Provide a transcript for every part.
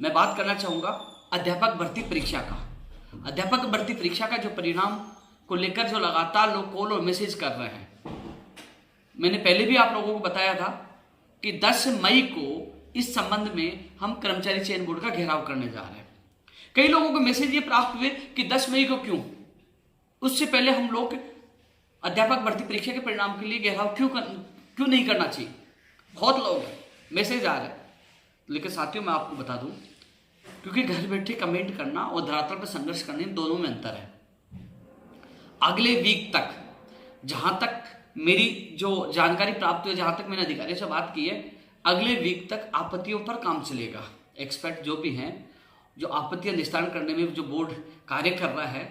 मैं बात करना चाहूंगा अध्यापक भर्ती परीक्षा का। अध्यापक भर्ती परीक्षा का जो परिणाम को लेकर जो लगातार लोग कॉल और मैसेज कर रहे हैं, मैंने पहले भी आप लोगों को बताया था कि 10 मई को इस संबंध में हम कर्मचारी चयन बोर्ड का घेराव करने जा रहे हैं। कई लोगों को मैसेज ये प्राप्त हुए कि 10 मई को क्यों, उससे पहले हम लोग अध्यापक भर्ती परीक्षा के परिणाम के लिए घेराव क्यों नहीं करना चाहिए। बहुत लोग मैसेज आ रहे हैं, लेकिन साथियों मैं आपको बता दूं, क्योंकि घर बैठे कमेंट करना और धरातल पर संघर्ष करने दोनों में अंतर है। अगले वीक तक, जहां तक मेरी जो जानकारी प्राप्त हुई, जहां तक मैंने अधिकारियों से बात की है, अगले वीक तक आपत्तियों पर काम चलेगा। एक्सपर्ट जो भी हैं, जो आपत्तियां निस्तारण करने में जो बोर्ड कार्य कर रहा है,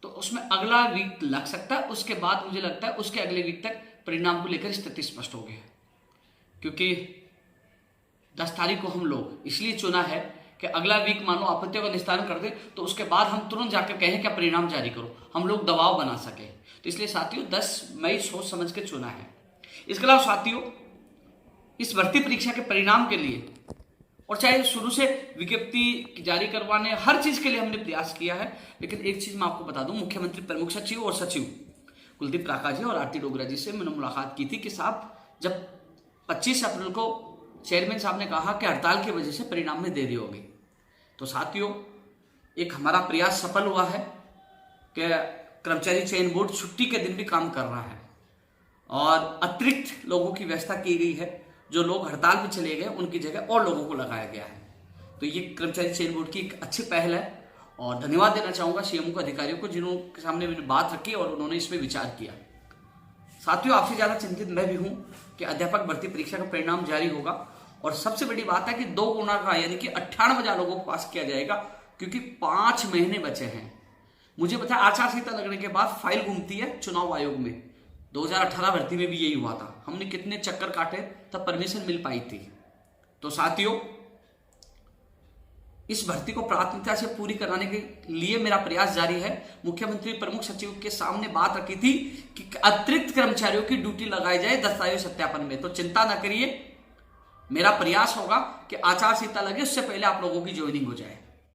तो उसमें अगला वीक लग सकता है। उसके बाद मुझे लगता है उसके अगले वीक तक परिणाम को लेकर स्थिति स्पष्ट हो गई है, क्योंकि 10 तारीख को हम लोग इसलिए चुना है कि अगला वीक मानो आपत्तियों का निस्तारण कर दे, तो उसके बाद हम तुरंत जाकर कहें क्या परिणाम जारी करो, हम लोग दबाव बना सके। तो इसलिए साथियों 10 मई सोच समझ के चुना है। इसके अलावा साथियों, इस भर्ती परीक्षा के परिणाम के लिए, और चाहे शुरू से विज्ञप्ति जारी करवाने, हर चीज के लिए हमने प्रयास किया है। लेकिन एक चीज मैं आपको बता दूं, मुख्यमंत्री प्रमुख सचिव और सचिव कुलदीप राका जी और आरती डोगरा जी से मैंने मुलाकात की थी कि साहब, जब 25 अप्रैल को चेयरमैन साहब ने कहा कि हड़ताल की वजह से परिणाम में देरी होगी, तो साथियों एक हमारा प्रयास सफल हुआ है कि कर्मचारी चयन बोर्ड छुट्टी के दिन भी काम कर रहा है और अतिरिक्त लोगों की व्यवस्था की गई है। जो लोग हड़ताल पे चले गए उनकी जगह और लोगों को लगाया गया है। तो ये कर्मचारी चयन बोर्ड की एक अच्छी पहल है और धन्यवाद देना चाहूंगा सीएमओ को, अधिकारियों को, जिनके सामने मैंने बात रखी और उन्होंने इसमें विचार किया। साथियों आपसे ज्यादा चिंतित मैं भी हूं कि अध्यापक भर्ती परीक्षा का परिणाम जारी होगा और सबसे बड़ी बात है कि 2 गुना का यानी कि 98,000 लोगों को पास किया जाएगा, क्योंकि 5 महीने बचे हैं। मुझे पता है आचार संहिता लगने के बाद फाइल घूमती है चुनाव आयोग में। 2018 भर्ती में भी यही हुआ था, हमने कितने चक्कर काटे तब परमिशन मिल पाई थी। तो साथियों इस भर्ती को प्राथमिकता से पूरी कराने के लिए मेरा प्रयास जारी है। मुख्यमंत्री प्रमुख सचिव के सामने बात रखी थी कि अतिरिक्त कर्मचारियों की ड्यूटी लगाई जाए दस्तावेज सत्यापन में। तो चिंता ना करिए, मेरा प्रयास होगा कि आचार संहिता लगे उससे पहले आप लोगों की ज्वाइनिंग हो जाए।